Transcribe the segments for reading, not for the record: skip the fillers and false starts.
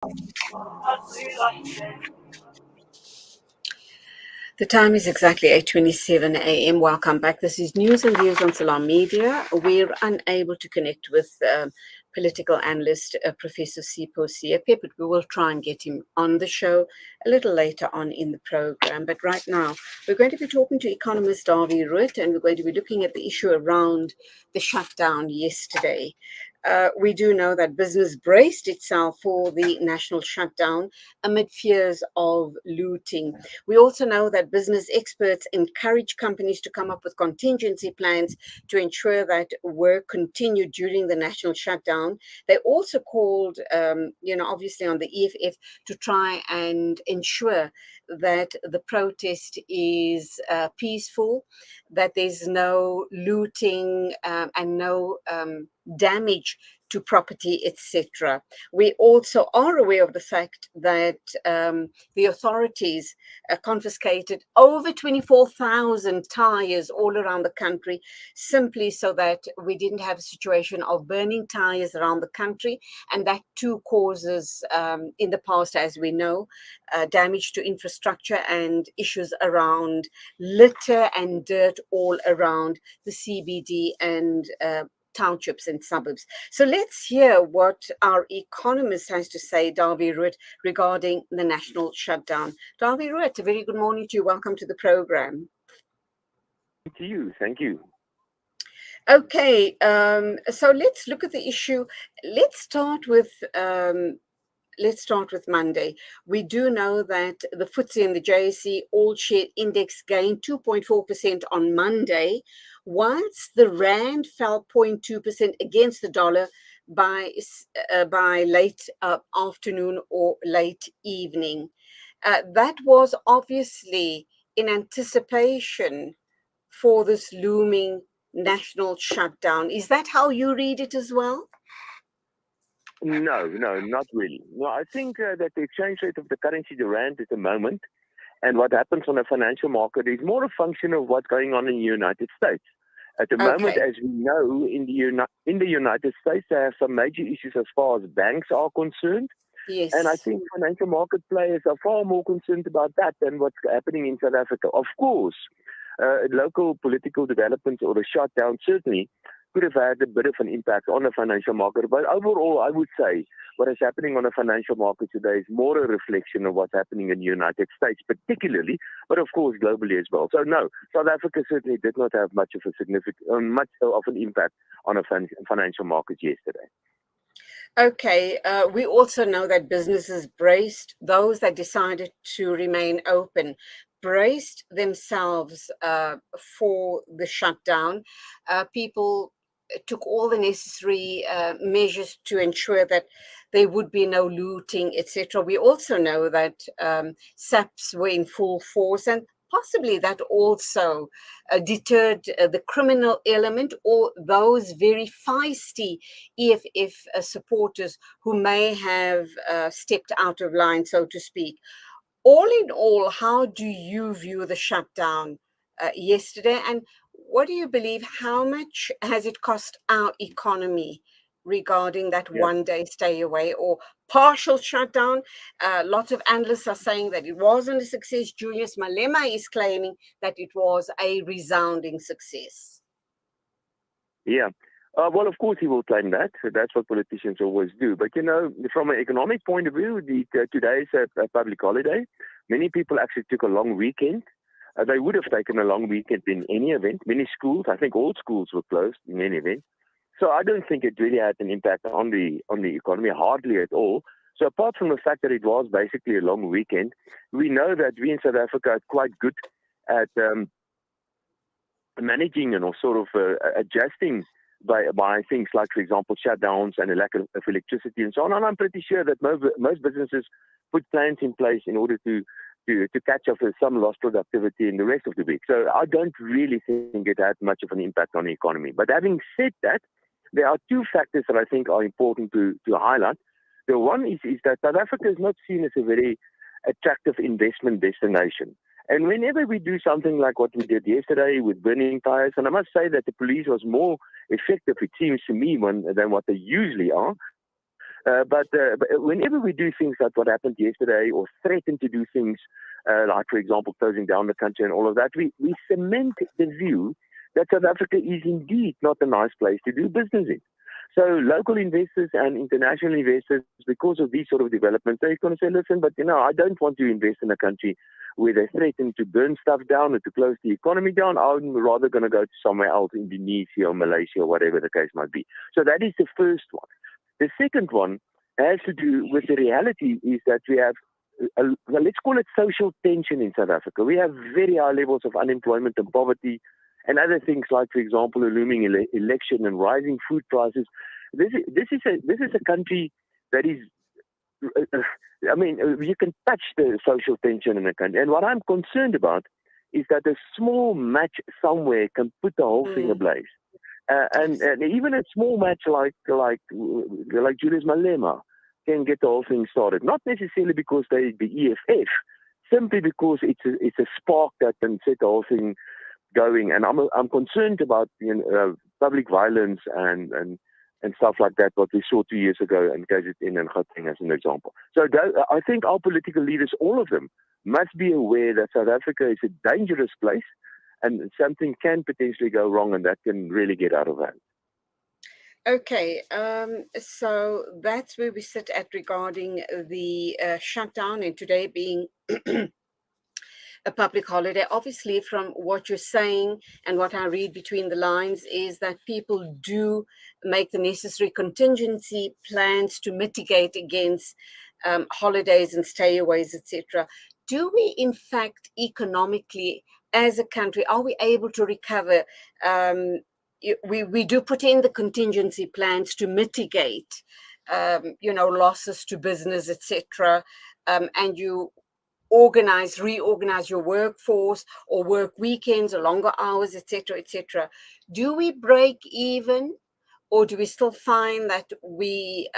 The time is exactly 8:27 a.m. Welcome back. This is News and Views on Salam Media. We're unable to connect with political analyst Professor Sipho Siepe, but we will try and get him on the show a little later on in the program. But right now, we're going to be talking to economist Dawie Rutt, and we're going to be looking at the issue around the shutdown yesterday. We do know that business braced itself for the national shutdown amid fears of looting. We also know that business experts encourage companies to come up with contingency plans to ensure that work continued during the national shutdown. They also called, obviously on the EFF to try and ensure that the protest is peaceful, that there's no looting and no damage to property, etc. We also are aware of the fact that the authorities confiscated over 24,000 tires all around the country, simply so that we didn't have a situation of burning tires around the country. And that too causes, in the past, as we know, damage to infrastructure and issues around litter and dirt all around the CBD and townships and suburbs. So let's hear what our economist has to say, Dawie Rutt, regarding the national shutdown. Dawie Rutt, a very good morning to you. Welcome to the program. To you, thank you. Okay, so let's look at the issue. Let's start with Monday. We do know that the FTSE and the JSE all share index gained 2.4% on Monday, whilst the rand fell 0.2% against the dollar by late afternoon or late evening. That was obviously in anticipation for this looming national shutdown. Is that how you read it as well? No, not really. No, I think that the exchange rate of the currency, the rand, at the moment, and what happens on the financial market is more a function of what's going on in the United States. At the moment, as we know, in the United States, there are some major issues as far as banks are concerned. Yes. And I think financial market players are far more concerned about that than what's happening in South Africa. Of course, local political developments or the shutdown certainly could have had a bit of an impact on the financial market. But overall, I would say what is happening on the financial market today is more a reflection of what's happening in the United States, particularly, but of course globally as well. So no, South Africa certainly did not have much of an impact on the financial markets yesterday. Okay, we also know that businesses braced, those that decided to remain open, braced themselves for the shutdown. People took all the necessary measures to ensure that there would be no looting, etc. We also know that SAPs were in full force, and possibly that also deterred the criminal element or those very feisty EFF supporters who may have stepped out of line, so to speak. All in all, how do you view the shutdown yesterday, and what do you believe, how much has it cost our economy regarding that one-day stay away or partial shutdown? Lots of analysts are saying that it wasn't a success. Julius Malema is claiming that it was a resounding success. Yeah. Well, of course, he will claim that. That's what politicians always do. But, from an economic point of view, today is a public holiday. Many people actually took a long weekend. They would have taken a long weekend in any event. Many schools, I think all schools were closed in any event. So I don't think it really had an impact on the economy, hardly at all. So apart from the fact that it was basically a long weekend, we know that we in South Africa are quite good at managing and sort of adjusting by things like, for example, shutdowns and a lack of electricity and so on. And I'm pretty sure that most businesses put plans in place in order to catch up with some lost productivity in the rest of the week. So I don't really think it had much of an impact on the economy. But having said that, there are two factors that I think are important to highlight. The one is that South Africa is not seen as a very attractive investment destination. And whenever we do something like what we did yesterday with burning tires, and I must say that the police was more effective, it seems to me, than what they usually are, But whenever we do things like what happened yesterday, or threaten to do things like, for example, closing down the country and all of that, we cement the view that South Africa is indeed not a nice place to do business in. So local investors and international investors, because of these sort of developments, they're going to say, listen, but I don't want to invest in a country where they threaten to burn stuff down or to close the economy down. I'm rather going to go to somewhere else, Indonesia or Malaysia or whatever the case might be. So that is the first one. The second one has to do with the reality is that we have, let's call it social tension in South Africa. We have very high levels of unemployment and poverty, and other things like, for example, a looming election and rising food prices. This is a country that is, you can touch the social tension in a country. And what I'm concerned about is that a small match somewhere can put the whole thing ablaze. And even a small match like Julius Malema can get the whole thing started. Not necessarily because they're the EFF, simply because it's a spark that can set the whole thing going. And I'm concerned about public violence and stuff like that, what we saw 2 years ago in KZN and Gauteng as an example. So I think our political leaders, all of them, must be aware that South Africa is a dangerous place and something can potentially go wrong and that can really get out of hand. Okay, so that's where we sit at regarding the shutdown, and today being a public holiday. Obviously, from what you're saying and what I read between the lines is that people do make the necessary contingency plans to mitigate against holidays and stayaways, etc. Do we, in fact, economically, as a country, are we able to recover? We do put in the contingency plans to mitigate, losses to business, etc. And you reorganize your workforce or work weekends or longer hours, etc., etc. Do we break even, or do we still find that we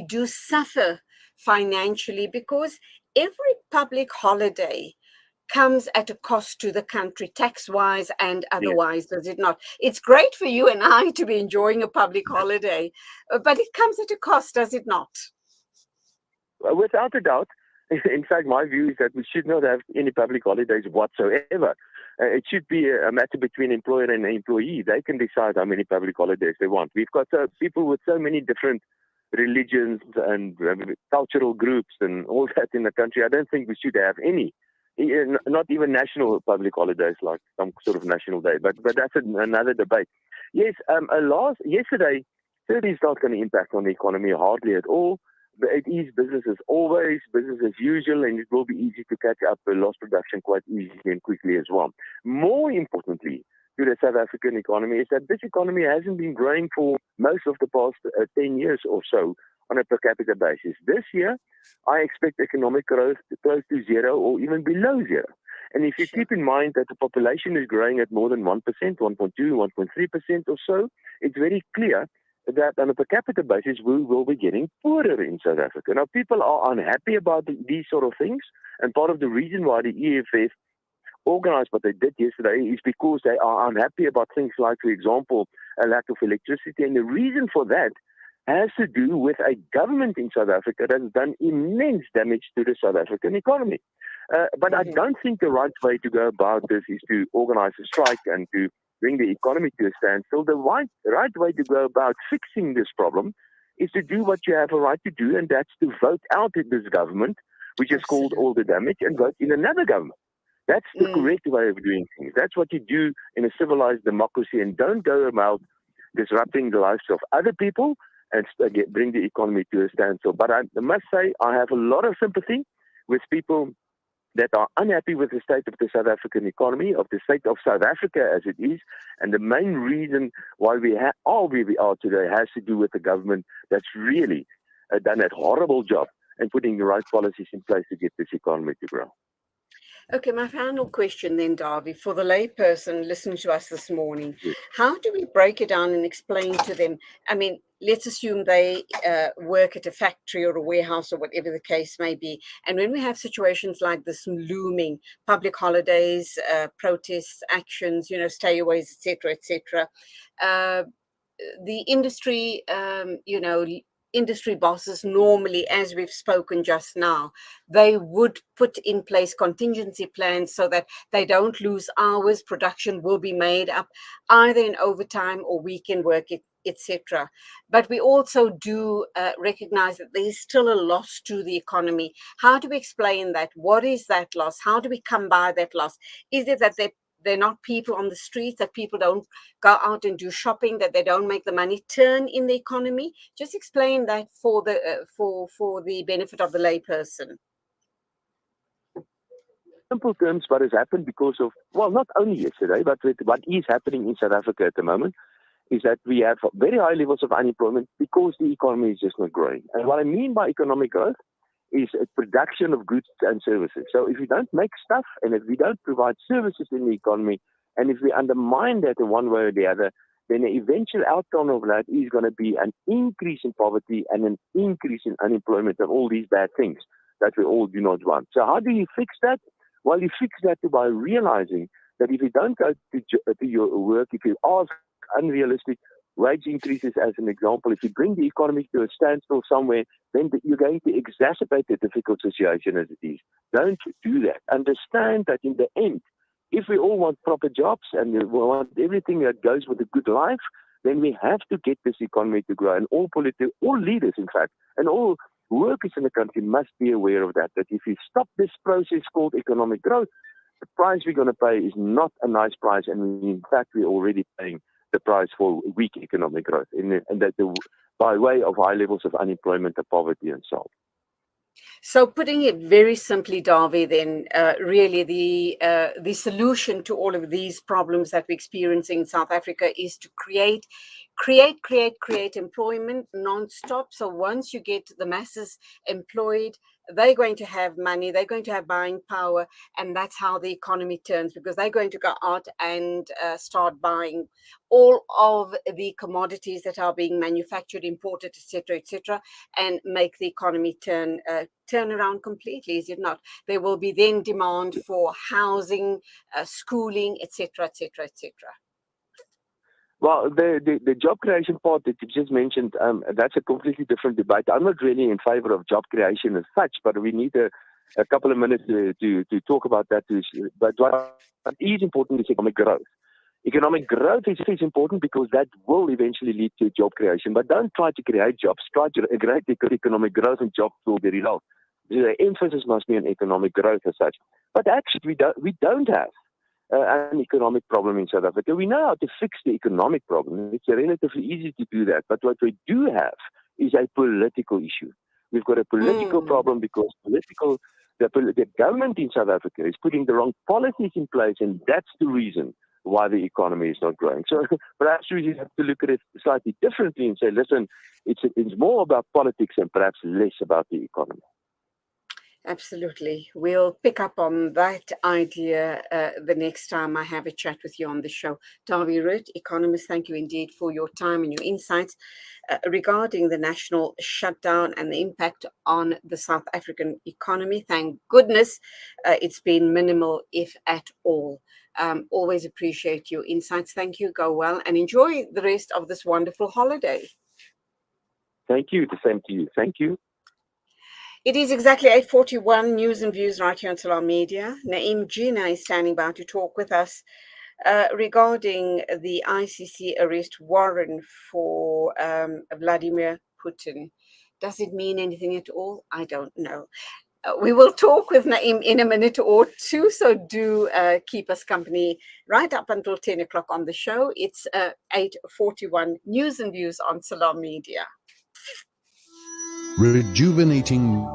do suffer financially, because every public holiday comes at a cost to the country, tax-wise and otherwise, does it not? It's great for you and I to be enjoying a public holiday, but it comes at a cost, does it not? Without a doubt. In fact, my view is that we should not have any public holidays whatsoever. It should be a matter between employer and employee. They can decide how many public holidays they want. We've got people with so many different religions and cultural groups and all that in the country. I don't think we should have any, not even national public holidays like some sort of national day. But that's another debate. Yes, yesterday, certainly is not going to impact on the economy hardly at all. But it is business as always, business as usual, and it will be easy to catch up lost production quite easily and quickly as well. More importantly to the South African economy is that this economy hasn't been growing for most of the past 10 years or so on a per capita basis. This year, I expect economic growth close to zero or even below zero. And if you keep in mind that the population is growing at more than 1%, 1.2, 1.3% or so, it's very clear that on a per capita basis, we will be getting poorer in South Africa. Now, people are unhappy about these sort of things, and part of the reason why the EFF organized what they did yesterday is because they are unhappy about things like, for example, a lack of electricity. And the reason for that has to do with a government in South Africa that has done immense damage to the South African economy. But I don't think the right way to go about this is to organize a strike and to bring the economy to a standstill. The right way to go about fixing this problem is to do what you have a right to do, and that's to vote out this government, which has caused all the damage, and vote in another government. That's the correct way of doing things. That's what you do in a civilized democracy, and don't go about disrupting the lives of other people and bring the economy to a standstill. But I must say, I have a lot of sympathy with people that are unhappy with the state of the South African economy, of the state of South Africa as it is. And the main reason why we are where we are today has to do with the government that's really done a horrible job in putting the right policies in place to get this economy to grow. Okay, my final question then, Darby, for the layperson listening to us this morning, how do we break it down and explain to them? I mean, let's assume they work at a factory or a warehouse or whatever the case may be. And when we have situations like this looming, public holidays, protests, actions, stayaways, etc., etc., the industry, industry bosses normally, as we've spoken just now, they would put in place contingency plans so that they don't lose hours. Production will be made up either in overtime or weekend work, etc. But we also do recognize that there is still a loss to the economy. How do we explain that? What is that loss? How do we come by that loss? Is it that they're not people on the streets, that people don't go out and do shopping, that they don't make the money turn in the economy? Just explain that for the benefit of the layperson. Simple terms, what has happened because of, well, not only yesterday, but with what is happening in South Africa at the moment, is that we have very high levels of unemployment because the economy is just not growing. And what I mean by economic growth is a production of goods and services. So if we don't make stuff and if we don't provide services in the economy, and if we undermine that in one way or the other, then the eventual outcome of that is going to be an increase in poverty and an increase in unemployment and all these bad things that we all do not want. So how do you fix that? Well, you fix that by realizing that if you don't go to your work, if you ask unrealistic wage increases as an example, if you bring the economy to a standstill somewhere, then you're going to exacerbate the difficult situation as it is. Don't do that. Understand that in the end, if we all want proper jobs and we want everything that goes with a good life, then we have to get this economy to grow. And all leaders, in fact, and all workers in the country must be aware of that if you stop this process called economic growth, the price we're going to pay is not a nice price. And in fact, we're already paying the price for weak economic growth, and that by way of high levels of unemployment and poverty and so on. So putting it very simply, Dawie, then really the solution to all of these problems that we're experiencing in South Africa is to create employment non-stop. So once you get the masses employed, they're going to have money, they're going to have buying power, and that's how the economy turns, because they're going to go out and start buying all of the commodities that are being manufactured, imported, etc., and make the economy turn around completely, is it not? There will be then demand for housing, schooling, etc. Well, the job creation part that you just mentioned, that's a completely different debate. I'm not really in favor of job creation as such, but we need a couple of minutes to talk about that. But what is important is economic growth. Economic growth is important because that will eventually lead to job creation. But don't try to create jobs. Try to create economic growth, and jobs will be result. The emphasis must be on economic growth as such. But actually, we don't have an economic problem in South Africa. We know how to fix the economic problem. It's relatively easy to do that. But what we do have is a political issue. We've got a political problem because the government in South Africa is putting the wrong policies in place, and that's the reason why the economy is not growing. So perhaps we have to look at it slightly differently and say, listen, it's more about politics and perhaps less about the economy. Absolutely. We'll pick up on that idea the next time I have a chat with you on the show. Dawie Rood, economist, thank you indeed for your time and your insights regarding the national shutdown and the impact on the South African economy. Thank goodness it's been minimal, if at all. Always appreciate your insights. Thank you. Go well and enjoy the rest of this wonderful holiday. Thank you. The same to you. Thank you. It is exactly 8:41, news and views right here on Salam Media. Naeem Jina is standing by to talk with us regarding the ICC arrest warrant for Vladimir Putin. Does it mean anything at all? I don't know. We will talk with Naeem in a minute or two, so do keep us company right up until 10 o'clock on the show. It's 8:41, news and views on Salam Media. Rejuvenating